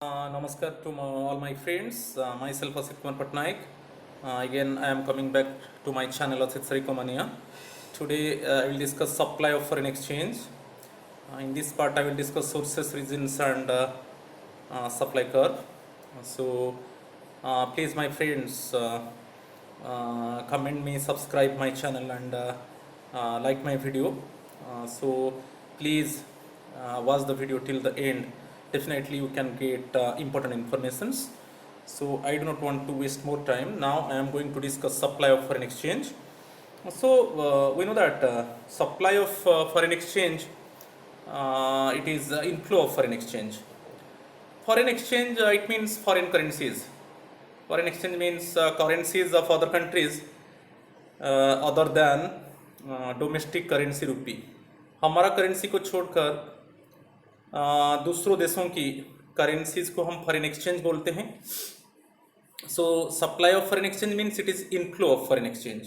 Namaskar to all my friends. Myself Asit Kumar Patnaik. Again, I am coming back to my channel Asit Sarikomania. Today, I will discuss supply of foreign exchange. In this part, I will discuss sources, reasons, and supply curve. Please, my friends, comment me, subscribe my channel, and like my video. Please watch the video till the end. Definitely you can get important informations. So I do not want to waste more time. Now I am going to discuss supply of foreign exchange. We know that supply of foreign exchange, it is inflow of foreign exchange. Foreign exchange, it means foreign currencies. Foreign exchange means currencies of other countries other than domestic currency rupee. हमारा currency को छोड़कर दूसरों देशों की currencies को हम foreign exchange बोलते हैं. सो supply of foreign exchange means it is inflow of foreign exchange.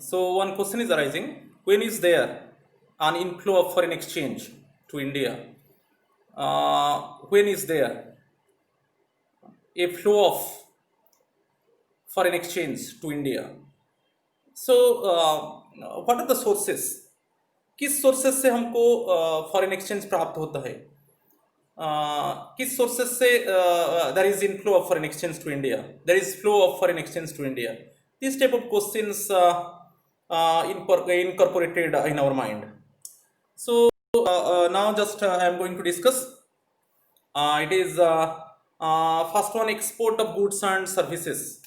So one question is arising: when is there an inflow of foreign exchange to India? When is there a flow of foreign exchange to India? So what are the sources? किस sources से हमको foreign exchange प्राप्त होता है? किस sources से there is inflow of foreign exchange to India? There is flow of foreign exchange to India. This type of questions incorporated in our mind. So now just I am going to discuss. It is first one, export of goods and services.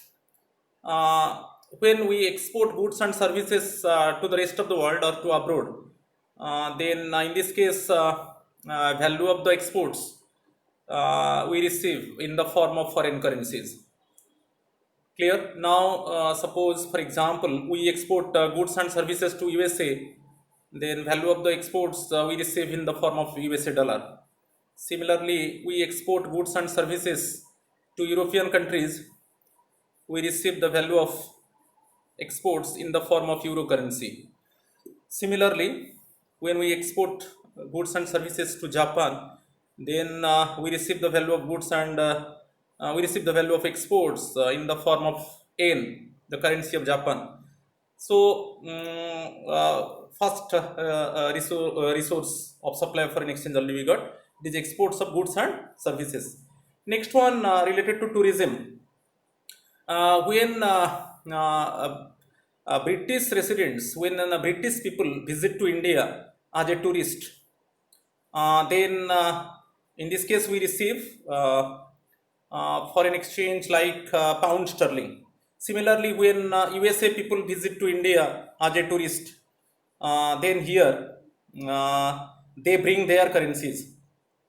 When we export goods and services to the rest of the world or to abroad, then in this case value of the exports we receive in the form of foreign currencies. Clear? Now suppose for example we export goods and services to USA, then value of the exports we receive in the form of USA dollar. Similarly, we export goods and services to European countries, we receive the value of exports in the form of euro currency. Similarly, when we export goods and services to Japan, then we receive the value of goods and we receive the value of exports in the form of yen, the currency of Japan. So first resource of supply of foreign exchange only we got. These exports of goods and services. Next one related to tourism. When British residents, when British people visit to India as a tourist, then in this case we receive foreign exchange like pound sterling. Similarly, when USA people visit to India as a tourist, then here they bring their currencies.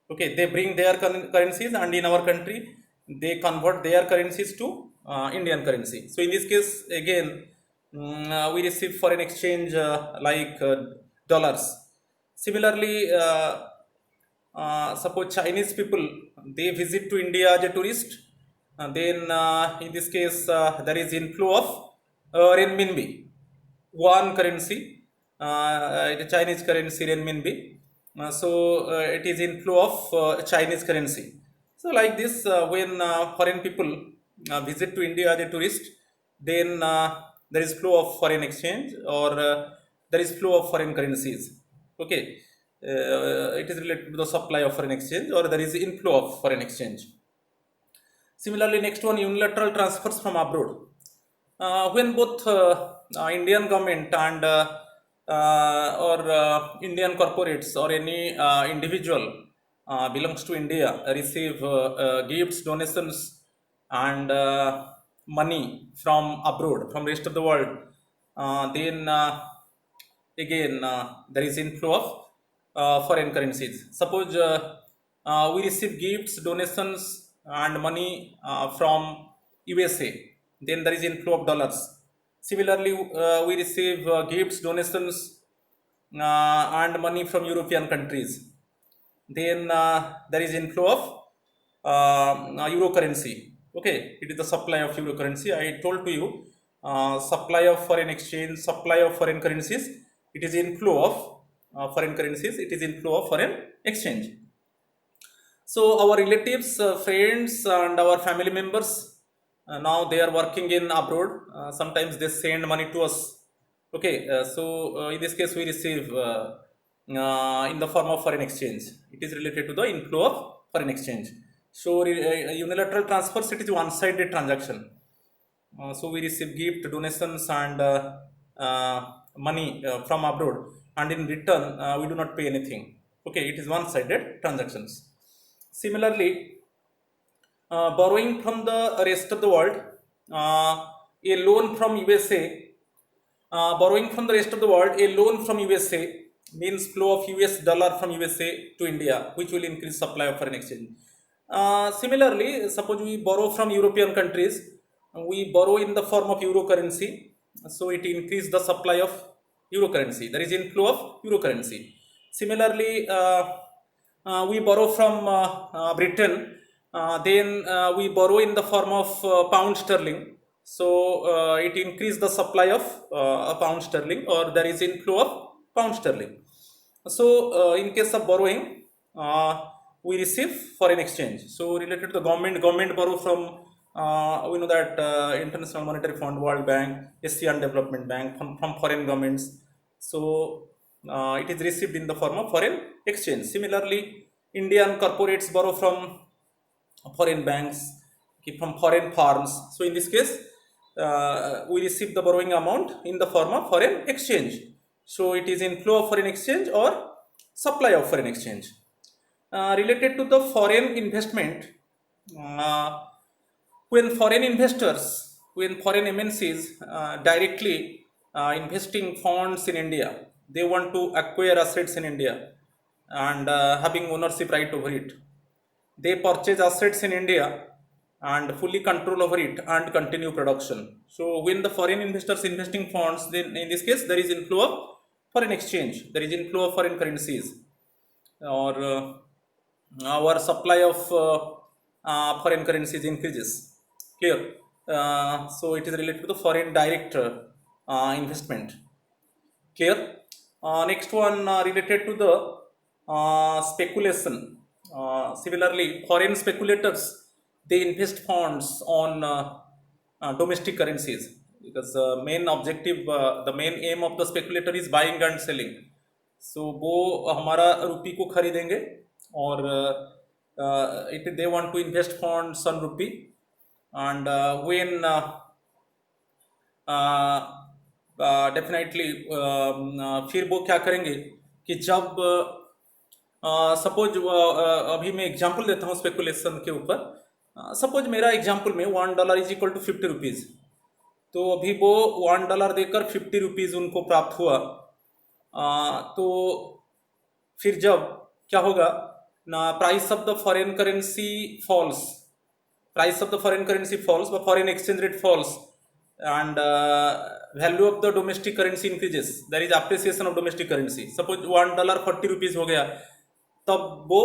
Okay, they bring their currencies, and in our country they convert their currencies to Indian currency. So in this case again we receive foreign exchange like dollars. Similarly, suppose Chinese people they visit to India as a tourist, then in this case there is inflow of renminbi, one currency, the Chinese currency renminbi. It is inflow of Chinese currency. So like this, when foreign people visit to India as a tourist, then there is flow of foreign exchange, or there is flow of foreign currencies. Okay, it is related to the supply of foreign exchange, or there is inflow of foreign exchange. Similarly, next one, unilateral transfers from abroad. When both Indian government and or Indian corporates or any individual belongs to India receive gifts, donations, and money from abroad, from rest of the world, then again there is inflow of foreign currencies. Suppose we receive gifts, donations, and money from USA, then there is inflow of dollars. Similarly, we receive gifts, donations, and money from European countries, then there is inflow of euro currency. Okay, it is the supply of euro currency. I told to you supply of foreign exchange, supply of foreign currencies, it is inflow of foreign currencies, it is inflow of foreign exchange. So our relatives, friends, and our family members, now they are working in abroad. Sometimes they send money to us. Okay, in this case we receive in the form of foreign exchange. It is related to the inflow of foreign exchange. So unilateral transfers, it is one-sided transaction. So we receive gift, donations, and money from abroad, and in return we do not pay anything. Okay, it is one-sided transactions. Similarly, borrowing from the rest of the world, a loan from USA, borrowing from the rest of the world, a loan from USA means flow of US dollar from USA to India, which will increase supply of foreign exchange. Similarly, suppose we borrow from European countries, we borrow in the form of euro currency, so it increases the supply of euro currency. There is inflow of euro currency. Similarly, we borrow from Britain, then we borrow in the form of pound sterling, so it increases the supply of pound sterling, or there is inflow of pound sterling. So in case of borrowing, uh, we receive foreign exchange. So related to the government borrow from we know that International Monetary Fund, World Bank, ASEAN Development Bank, from foreign governments. So it is received in the form of foreign exchange. Similarly, Indian corporates borrow from foreign banks, okay, from foreign firms. So in this case, we receive the borrowing amount in the form of foreign exchange. So it is inflow of foreign exchange or supply of foreign exchange. Related to the foreign investment, uh, when foreign investors, when foreign MNCs directly investing funds in India, they want to acquire assets in India and having ownership right over it. They purchase assets in India and fully control over it and continue production. So when the foreign investors investing funds, then in this case there is inflow of foreign exchange, there is inflow of foreign currencies, or our supply of foreign currencies increases. Clear? So it is related to the foreign direct investment. Clear? Next one related to the speculation. Similarly, foreign speculators, they invest funds on domestic currencies, because the main aim of the speculator is buying and selling. So वो हमारा रुपी को खरीदेंगे, और they want to invest funds on rupee, and when definitely फिर वो क्या करेंगे कि जब सपोज अभी मैं एग्जांपल देता हूँ स्पेकुलेशन के ऊपर. सपोज मेरा एग्जांपल में $1 इज इक्वल टू 50 रुपीज़. तो अभी वो $1 देकर 50 रुपीज़ उनको प्राप्त हुआ. तो फिर जब क्या होगा ना, price of the foreign currency falls, price of the foreign currency falls, the foreign exchange rate falls, and value of the domestic currency increases. There is appreciation of domestic currency. Suppose $1 40 rupees हो गया, तब वो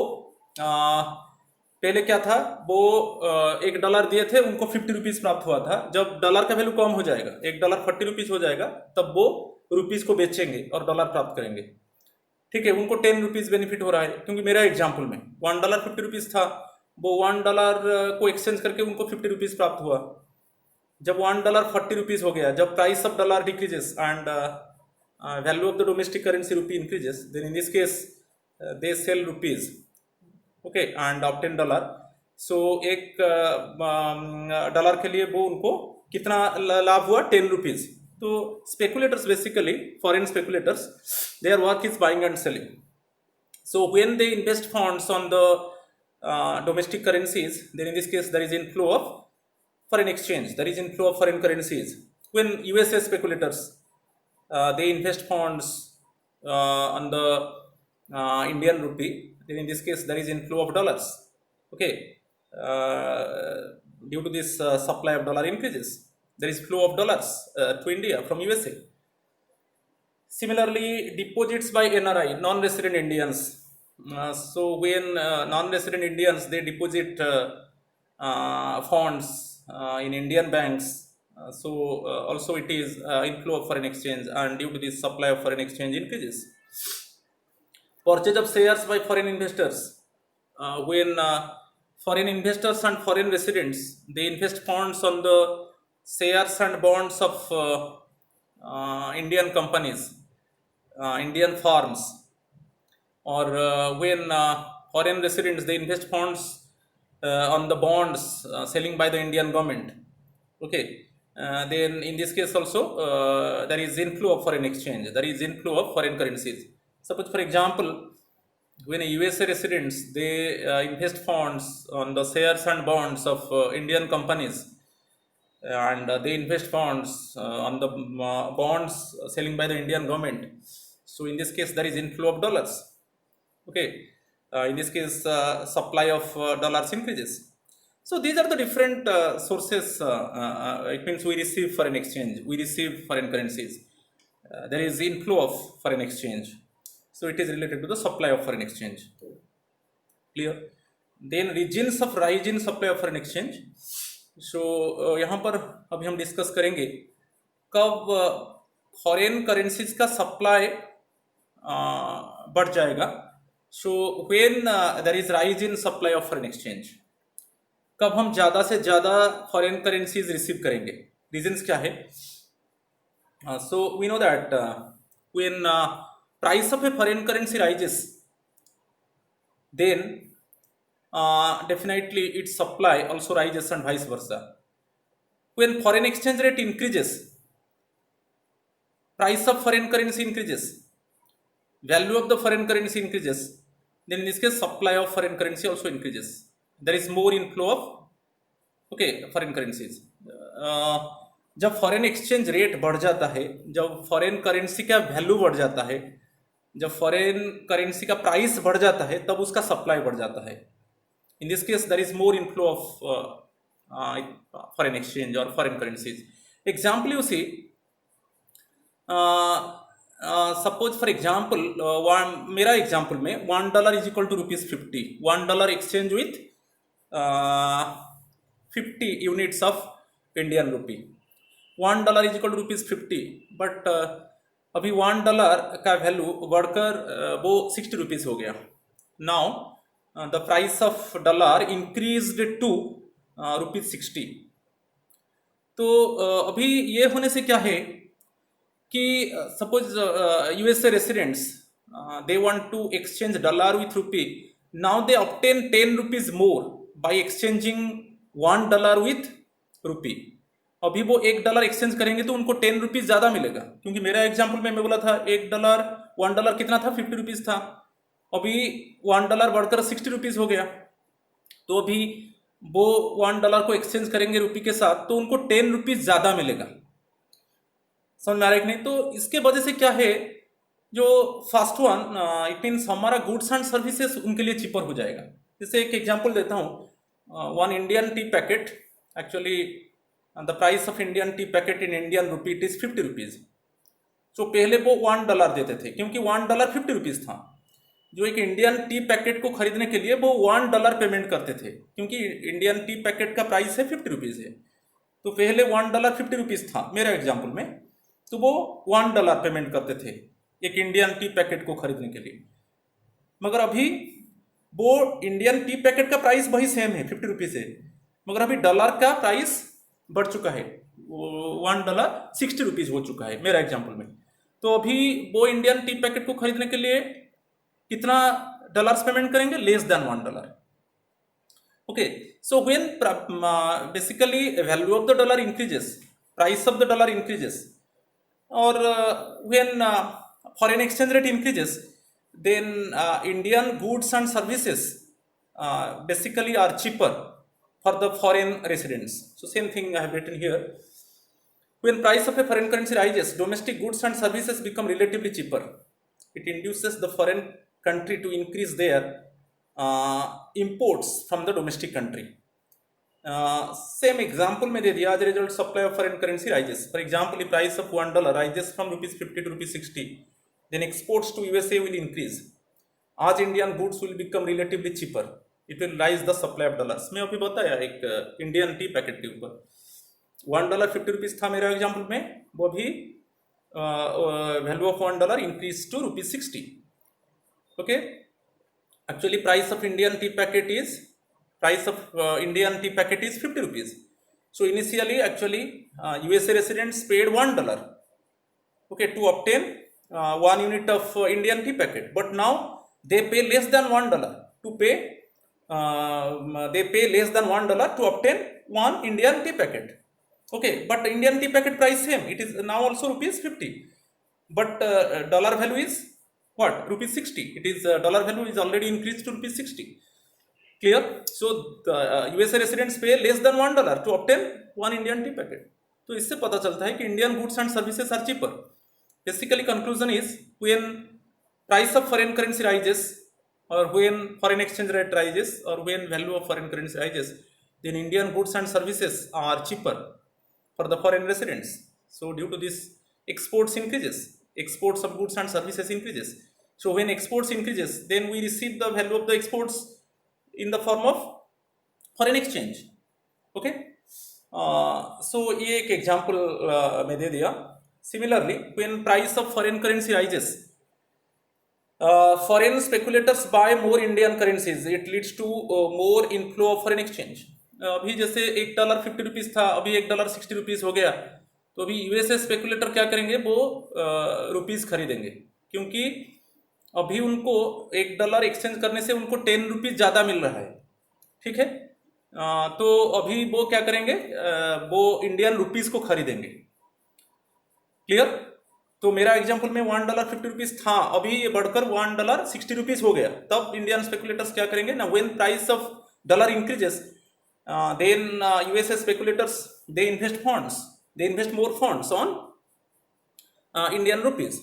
पहले क्या था, वो $1 दिए थे, उनको 50 रुपीज प्राप्त हुआ था. जब डॉलर का वैल्यू कम हो जाएगा, $1 40 रुपीज हो जाएगा, तब वो रुपीज को बेचेंगे और डॉलर प्राप्त करेंगे. ठीक है, उनको 10 रुपीज बेनिफिट हो रहा है, क्योंकि मेरा एग्जाम्पल में $1 50 रुपीज था, वो $1 को एक्सचेंज करके उनको 50 रुपीज प्राप्त हुआ. जब $1 40 रुपीज हो गया, जब price of dollar decreases and value of the domestic currency rupee increases, then in this case they sell rupees, okay, and obtain dollar. So एक डॉलर के लिए वो उनको कितना लाभ हुआ, 10 रुपीज. तो speculators, basically foreign speculators, their work is buying and selling. So when they invest funds on the domestic currencies, then in this case there is inflow of foreign exchange, there is inflow of foreign currencies. When USA speculators they invest funds on the Indian rupee, then in this case there is inflow of dollars. Okay, due to this supply of dollar increases, there is flow of dollars to India from USA. Similarly, deposits by NRI, non-resident Indians. So when non-resident Indians, they deposit funds in Indian banks, so also it is inflow of foreign exchange, and due to this supply of foreign exchange increases. Purchase of shares by foreign investors. when foreign investors and foreign residents they invest funds on the shares and bonds of Indian companies, Indian firms, or when foreign residents they invest funds on the bonds selling by the Indian government. Okay, then in this case also there is inflow of foreign exchange, there is inflow of foreign currencies. Suppose for example, when a USA residents they invest funds on the shares and bonds of Indian companies, and they invest funds on the bonds selling by the Indian government. So in this case there is inflow of dollars. Okay, in this case supply of dollars increases. So these are the different sources. It means we receive foreign exchange, we receive foreign currencies. There is inflow of foreign exchange, so it is related to the supply of foreign exchange. Clear? Then regions of rise in supply of foreign exchange. So यहाँ पर अभी हम discuss करेंगे कब foreign currencies का supply बढ़ जाएगा. So when there is rise in supply of foreign exchange, कब हम ज़्यादा से ज़्यादा फॉरेन करेंसीज रिसीव करेंगे. रीजंस क्या है? So we know that when price of a foreign currency rises, then definitely its supply also rises and vice versa. When foreign exchange rate increases, price of foreign currency increases, value of the foreign currency increases, then in this case supply of foreign currency also increases. There is more inflow of foreign currencies. जब foreign exchange rate बढ़ जाता है, जब foreign currency का value बढ़ जाता है, जब फॉरेन करेंसी का प्राइस बढ़ जाता है, तब उसका सप्लाई बढ़ जाता है. In this case, there is more inflow of foreign exchange or foreign currencies. Example you see, suppose for example, मेरा example में $1 is equal to ₹50. $1 exchange with 50 units of Indian rupee. $1 is equal to ₹50. But अभी $1 का value बढ़कर वो ₹60 हो गया. Now the price of dollar increased to ₹60. तो अभी ये होने से क्या है कि suppose USA residents they want to exchange dollar with rupee. Now they obtain 10 rupees more by exchanging $1 with rupee. अभी वो $1 एक्सचेंज करेंगे तो उनको 10 रुपीज ज़्यादा मिलेगा, क्योंकि मेरा एग्जाम्पल में मैं बोला था $1 कितना था, ₹50 था. अभी $1 बढ़कर ₹60 हो गया. तो अभी वो $1 को एक्सचेंज करेंगे रुपी के साथ तो उनको 10 रुपीज ज़्यादा मिलेगा. समझ में आ रहा है कि नहीं? तो इसके वजह से क्या है, जो फर्स्ट वन इट मीन्स हमारा गुड्स एंड सर्विसेज उनके लिए चीपर हो जाएगा. जैसे एक एग्जाम्पल देता हूँ, 1 Indian T packet, actually the price of Indian T packet in Indian rupee it is ₹50. तो पहले वो $1 देते थे, क्योंकि $1 ₹50 था. जो एक इंडियन टी पैकेट को खरीदने के लिए वो $1 पेमेंट करते थे, क्योंकि इंडियन टी पैकेट का प्राइस है ₹50 है. तो पहले $1 ₹50 था मेरा एग्जाम्पल में, तो वो $1 पेमेंट करते थे एक इंडियन टी पैकेट को खरीदने के लिए. मगर अभी वो इंडियन टी पैकेट का प्राइस वही सेम है, ₹50 है, मगर अभी डॉलर का प्राइस बढ़ चुका है, $1 ₹60 हो चुका है मेरा एग्जाम्पल में. तो अभी वो इंडियन टी पैकेट को खरीदने के लिए कितना डॉलर्स पेमेंट करेंगे? Less than $1. Okay, so when basically value of the dollar increases, price of the dollar increases, और when foreign exchange rate increases, then Indian goods and services basically are cheaper for the foreign residents. So same thing I have written here. When price of a foreign currency rises, domestic goods and services become relatively cheaper. It induces the foreign country to increase their imports from the domestic country. Same example में दे दिया, as a result supply of foreign currency rises. For example, the price of $1 rises from ₹50 to ₹60. Then exports to USA will increase. As Indian goods will become relatively cheaper, it will rise the supply of dollars. मैं अभी बताया एक Indian T packet के ऊपर $1 ₹50 था मेरा example में, वो भी value of $1 increase to ₹60. Okay, Actually, price of Indian tea packet is 50 rupees. So initially, actually, USA residents paid $1, okay, to obtain 1 unit of Indian tea packet. But now they pay less than $1 to pay. They pay less than $1 to obtain one Indian tea packet. Okay, but Indian tea packet price same. It is now also rupees 50, but dollar value is what? Rupees 60. It is dollar value is already increased to rupees 60. Clear? So the USA residents pay less than $1 to obtain one Indian tea packet. तो इससे पता चलता है कि Indian goods and services are cheaper. Basically, conclusion is when price of foreign currency rises, or when foreign exchange rate rises, or when value of foreign currency rises, then Indian goods and services are cheaper for the foreign residents. So due to this, exports increases. Exports of goods and services increases. So when exports increases, then we receive the value of the exports in the form of foreign exchange. Okay. So ये एक example मैं दे दिया. Similarly, when price of foreign currency rises, foreign speculators buy more Indian currencies. It leads to more inflow of foreign exchange. अभी जैसे $1 50 था, अभी $1 60 हो गया, तो अभी यूएसए स्पेकुलेटर क्या करेंगे, वो रुपीस खरीदेंगे, क्योंकि अभी उनको $1 एक्सचेंज करने से उनको ₹10 ज़्यादा मिल रहा है. ठीक है, तो अभी वो क्या करेंगे, वो इंडियन रुपीस को खरीदेंगे. क्लियर? तो मेरा एग्जांपल में $1 50 था, अभी ये बढ़कर $1 60 हो गया. तब इंडियन स्पेकुलेटर्स क्या करेंगे ना, when price of dollar increases, then USA speculators, they invest more funds on Indian rupees.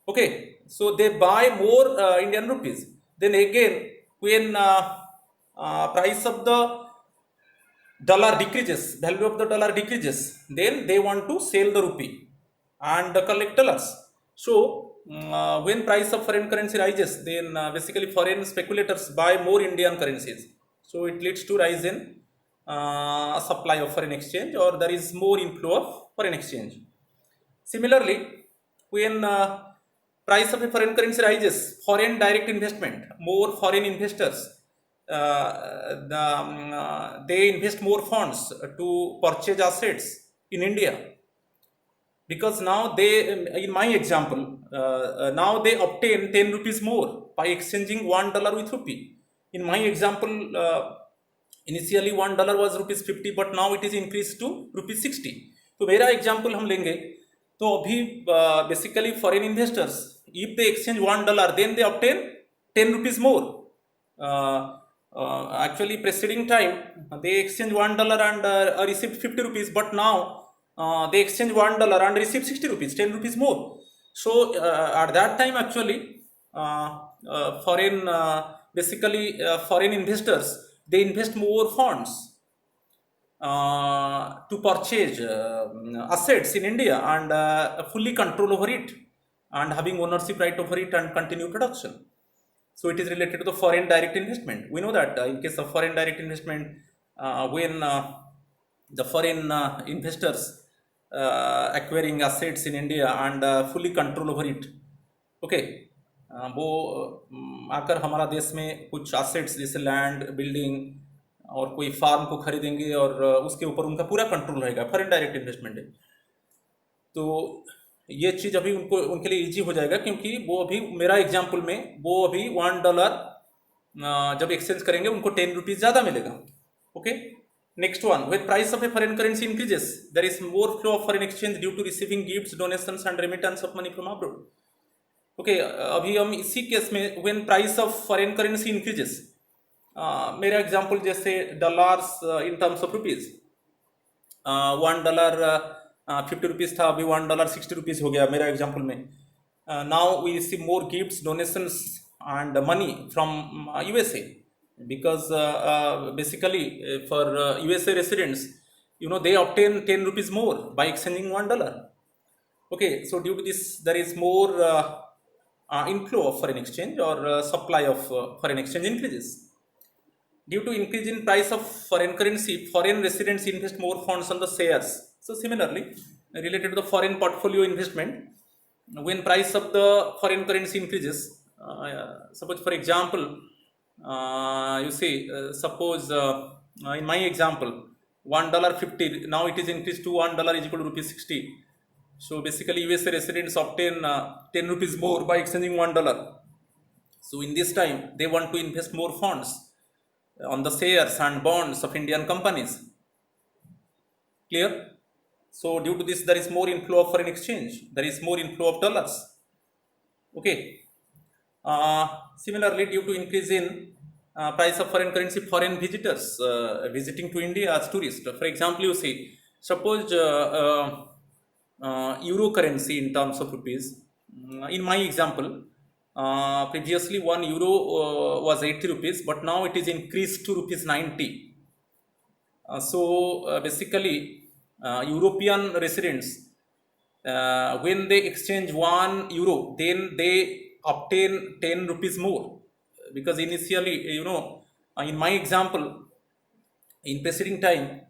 Okay, so they buy more Indian rupees. Then again, when price of the dollar decreases, value of the dollar decreases, then they want to sell the rupee and collect dollars. So when price of foreign currency rises, then basically foreign speculators buy more Indian currencies. So it leads to rise in supply of foreign exchange, or there is more inflow of foreign exchange. Similarly, when price of a foreign currency rises, foreign direct investment, more foreign investors, they invest more funds to purchase assets in India, because now they, in my example, now they obtain ₹10 more by exchanging $1 with rupee. In my example, initially $1 was ₹50, but now it is increased to ₹60. तो मेरा example हम लेंगे, तो अभी basically foreign investors, if they exchange $1, then they obtain ₹10 more. Actually preceding time they exchange $1 and received ₹50, but now they exchange $1 and receive ₹60, ₹10 more. So at that time, actually foreign foreign investors, they invest more funds to purchase assets in India and fully control over it, and having ownership right over it and continue production. So it is related to the foreign direct investment. We know that in case of foreign direct investment, when the foreign investors acquiring assets in India and fully control over it, okay, वो आकर हमारा देश में कुछ assets जैसे land, building और कोई farm को खरीदेंगे, और उसके ऊपर उनका पूरा कंट्रोल रहेगा. फॉरेन डायरेक्ट इन्वेस्टमेंट है. तो ये चीज़ अभी उनके लिए इजी हो जाएगा, क्योंकि वो अभी मेरा एग्जाम्पल में वो अभी $1 जब एक्सचेंज करेंगे उनको ₹10 ज़्यादा मिलेगा. Okay, next one, when price of a foreign currency increases, there is more flow of foreign exchange due to receiving gifts, donations and remittance of money from abroad. Okay, अभी हम इसी केस में when price of foreign currency increases, मेरा example जैसे dollars in terms of rupees, $1 ₹50 था, अभी $1 ₹60 हो गया मेरा एग्जाम्पल में. Now we receive more gifts, donations and money from USA, because basically for USA residents, they obtain ₹10 more by exchanging $1. Okay, so due to this, there is more inflow of foreign exchange, or supply of foreign exchange increases. Due to increase in price of foreign currency, foreign residents invest more funds on the shares. So similarly, related to the foreign portfolio investment, when price of the foreign currency increases, Suppose for example, you see, suppose in my example, $1.50, now it is increased to $1 is equal to rupees 60. So basically USA residents obtain 10 rupees more by exchanging $1. So in this time they want to invest more funds on the shares and bonds of Indian companies. Clear? So due to this there is more inflow of foreign exchange, there is more inflow of dollars. Okay. Similarly, due to increase in price of foreign currency, foreign visitors visiting to India as tourists. For example, you see, suppose euro currency in terms of rupees. In my example, previously 1 euro was 80 rupees, but now it is increased to rupees 90. So basically, European residents, when they exchange 1 euro, then they obtain 10 rupees more, because initially, in my example, in preceding time,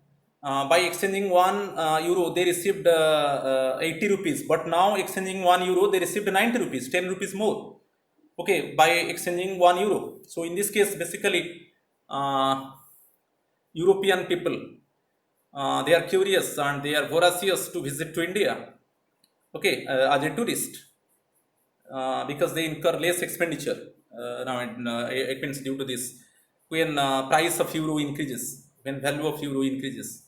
by exchanging 1 euro they received 80 rupees, but now exchanging 1 euro they received 90 rupees, 10 rupees more. Okay, by exchanging 1 euro. So in this case, basically, European people, they are curious and they are voracious to visit to India, okay, as a tourist, because they incur less expenditure. Now it means due to this, when price of euro increases, when value of euro increases,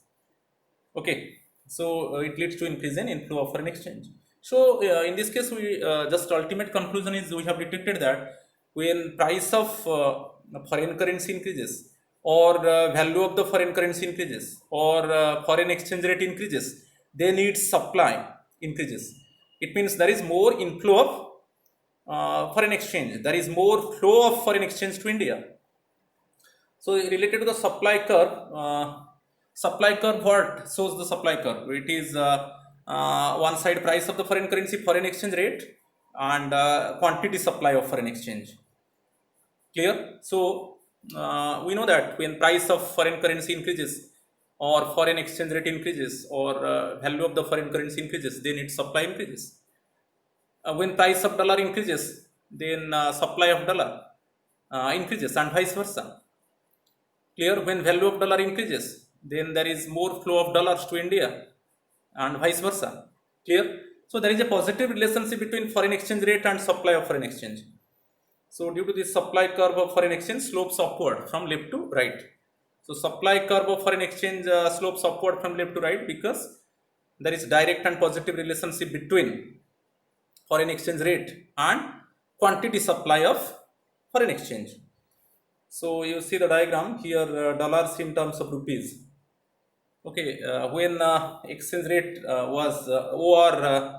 okay, so it leads to increase in inflow of foreign exchange. So in this case, we just ultimate conclusion is we have detected that when price of foreign currency increases, or value of the foreign currency increases, or foreign exchange rate increases, then its supply increases. It means there is more inflow of foreign exchange, there is more flow of foreign exchange to India. So related to the supply curve, what shows the supply curve? It is one side price of the foreign currency, foreign exchange rate, and quantity supply of foreign exchange. Clear? So we know that when price of foreign currency increases, or foreign exchange rate increases, or value of the foreign currency increases, then its supply increases. When price of dollar increases, then supply of dollar increases, and vice versa. Clear? When value of dollar increases, then there is more flow of dollars to India, and vice versa. Clear? So there is a positive relationship between foreign exchange rate and supply of foreign exchange. So due to this, supply curve of foreign exchange slopes upward from left to right. So supply curve of foreign exchange slopes upward from left to right, because there is direct and positive relationship between foreign exchange rate and quantity supply of foreign exchange. So you see the diagram here, dollars in terms of rupees. Okay, when exchange rate was OR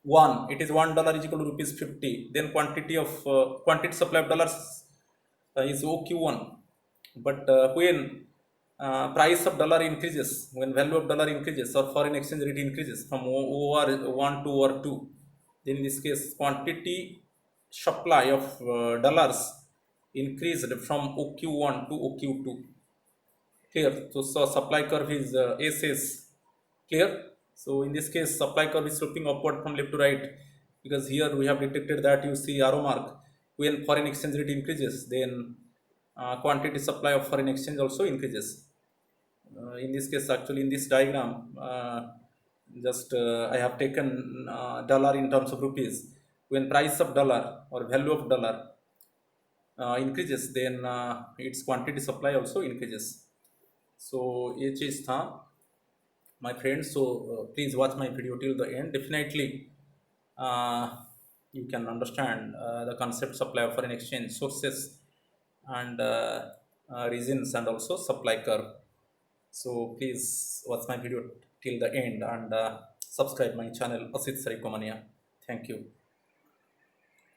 1, it is $1 is equal to rupees 50. Then quantity supply of dollars is OQ1. But when price of dollar increases, when value of dollar increases, or foreign exchange rate increases from OR1 to OR2, then in this case quantity supply of dollars increased from OQ1 to OQ2. Clear? So supply curve is SS. Clear? So in this case, supply curve is sloping upward from left to right, because here we have detected that, you see arrow mark, when foreign exchange rate increases, then quantity supply of foreign exchange also increases. In this case, actually in this diagram, just I have taken dollar in terms of rupees. When price of dollar or value of dollar increases, then its quantity supply also increases. So ये चीज़ था my friends. So please watch my video till the end. Definitely you can understand the concept supply of foreign exchange, sources, and reasons, and also supply curve. So please watch my video till the end, and subscribe my channel Asit Sarikoomania. Thank you.